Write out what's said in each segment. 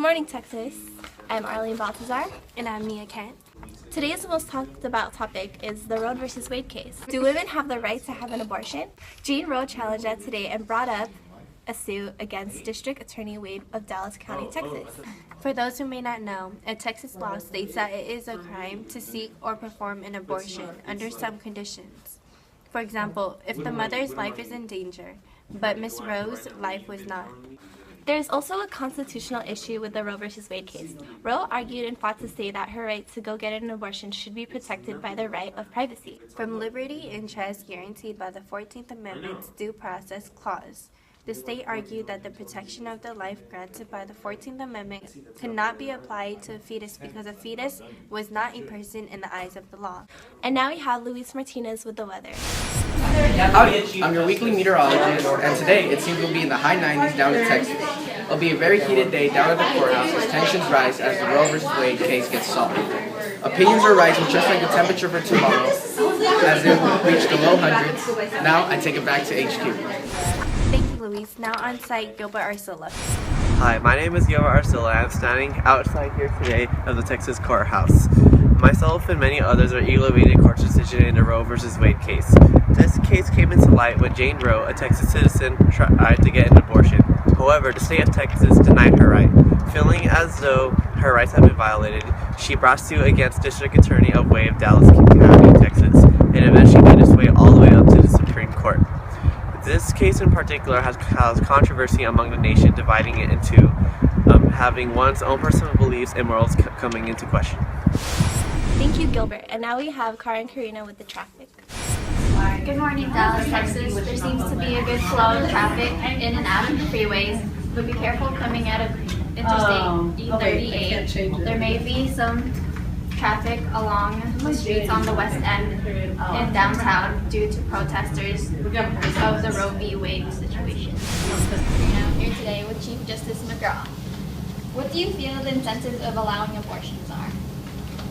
morning, Texas. I'm Arlene Baltazar. And I'm Mia Kent. Today's most talked about topic is the Roe versus Wade case. Do women have the right to have an abortion? Jane Roe challenged that today and brought up a suit against District Attorney Wade of Dallas County, Texas. For those who may not know, a Texas law states that it is a crime to seek or perform an abortion under some conditions. For example, if the mother's life is in danger, but Ms. Roe's life was not. There is also a constitutional issue with the Roe versus Wade case. Roe argued and fought to say that her right to go get an abortion should be protected by the right of privacy. From liberty interest guaranteed by the 14th Amendment's Due Process Clause, the state argued that the protection of the life granted by the 14th Amendment could not be applied to a fetus because a fetus was not a person in the eyes of the law. And now we have Luis Martinez with the weather. Howdy, I'm your weekly meteorologist, and today it seems we'll be in the high 90s down in Texas. It'll be a very heated day down at the courthouse as tensions rise as the Roe vs. Wade case gets solved. Opinions are rising just like the temperature for tomorrow, as it will reach the low hundreds. Now I take it back to HQ. Thank you, Luis. Now on site, Gilbert Arcilla. Hi, my name is Gilbert Arcilla. I'm standing outside here today of the Texas courthouse. Myself and many others are eagerly awaiting a court decision in the Roe vs. Wade case. This case came into light when Jane Roe, a Texas citizen, tried to get an abortion. However, the state of Texas denied her right. Feeling as though her rights have been violated, she brought suit against District Attorney Wade of Dallas County, Texas, and eventually made its way all the way up to the Supreme Court. This case in particular has caused controversy among the nation, dividing it into having one's own personal beliefs and morals coming into question. Thank you, Gilbert. And now we have Cara and Karina with the traffic. Good morning, Dallas, Texas. There seems to be a good flow of traffic in and out of the freeways, but be careful coming out of Interstate E38. There may be some traffic along the streets on the west end in downtown due to protesters of the Roe v. Wade situation. I'm here today with Chief Justice McGraw. What do you feel the incentives of allowing abortions are?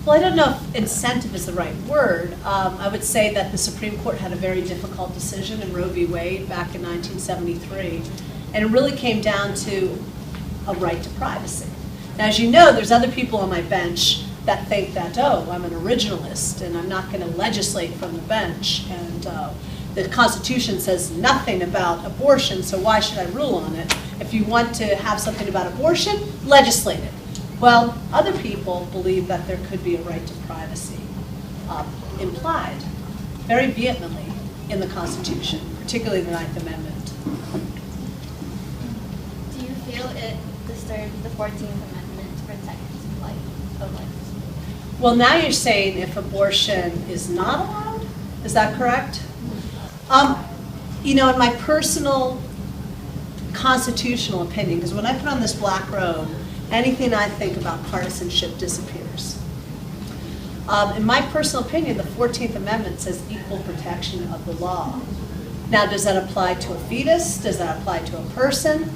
Well, I don't know if incentive is the right word. I would say that the Supreme Court had a very difficult decision in Roe v. Wade back in 1973, and it really came down to a right to privacy. Now, as you know, there's other people on my bench that think that, oh, I'm an originalist and I'm not going to legislate from the bench, and the Constitution says nothing about abortion, so why should I rule on it? If you want to have something about abortion, legislate it. Well, other people believe that there could be a right to privacy implied very vehemently in the Constitution, particularly the 9th Amendment. Do you feel it disturbs the 14th Amendment to protect life? Well, now you're saying if abortion is not allowed? Is that correct? You know, in my personal constitutional opinion, because when I put on this black robe, anything I think about partisanship disappears. In my personal opinion, the 14th Amendment says equal protection of the law. Now, does that apply to a fetus? Does that apply to a person?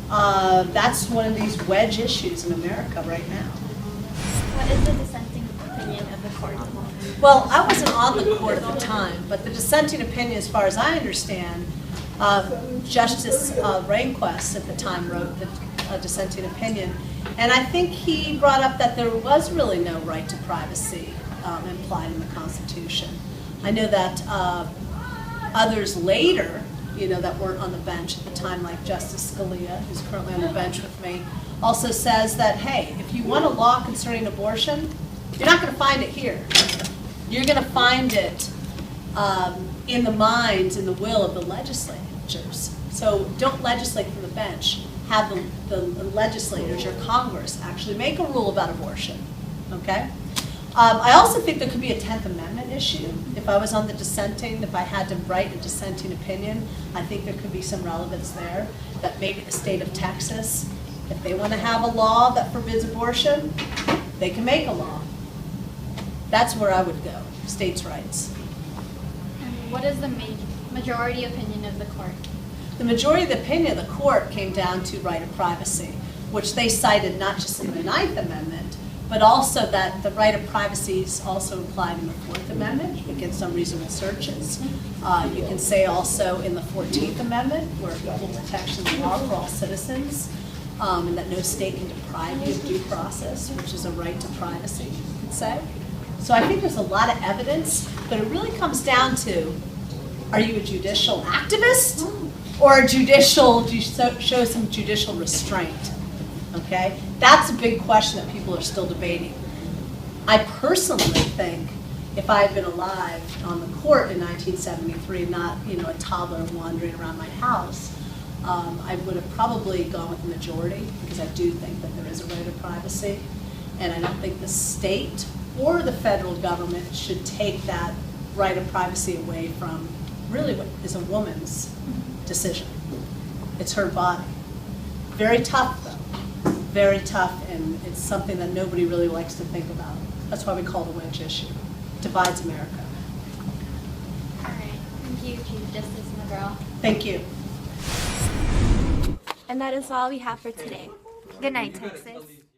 That's one of these wedge issues in America right now. What is the dissenting opinion of the court? Well, I wasn't on the court at the time, but the dissenting opinion, as far as I understand, Justice Rehnquist at the time wrote the dissenting opinion, and I think he brought up that there was really no right to privacy implied in the Constitution. I know that others later, you know, that weren't on the bench at the time, like Justice Scalia, who's currently on the bench with me, also says that, hey, if you want a law concerning abortion, you're not going to find it here. You're going to find it in the minds and the will of the legislatures. So don't legislate from the bench. Have the legislators, your Congress, actually make a rule about abortion, okay? I also think there could be a 10th Amendment issue. If I was on the dissenting, if I had to write a dissenting opinion, I think there could be some relevance there, that maybe the state of Texas, if they want to have a law that forbids abortion, they can make a law. That's where I would go, states' rights. And what is the majority opinion of the court? The majority of the opinion of the court came down to right of privacy, which they cited not just in the 9th Amendment, but also that the right of privacy is also implied in the 4th Amendment against unreasonable searches. You can say also in the 14th Amendment, where equal protection of law for all citizens. and that no state can deprive you of due process, which is a right to privacy, you could say. So I think there's a lot of evidence, but it really comes down to, are you a judicial activist or do you show some judicial restraint? Okay? That's a big question that people are still debating. I personally think if I had been alive on the court in 1973, not a toddler wandering around my house, I would have probably gone with the majority, because I do think that there is a right of privacy, and I don't think the state or the federal government should take that right of privacy away from really what is a woman's decision. It's her body. Very tough, though. Very tough, and it's something that nobody really likes to think about. That's why we call it a wedge issue. It divides America. All right. Thank you, Chief Justice McGraw. Thank you. And that is all we have for today. Good night, Texas.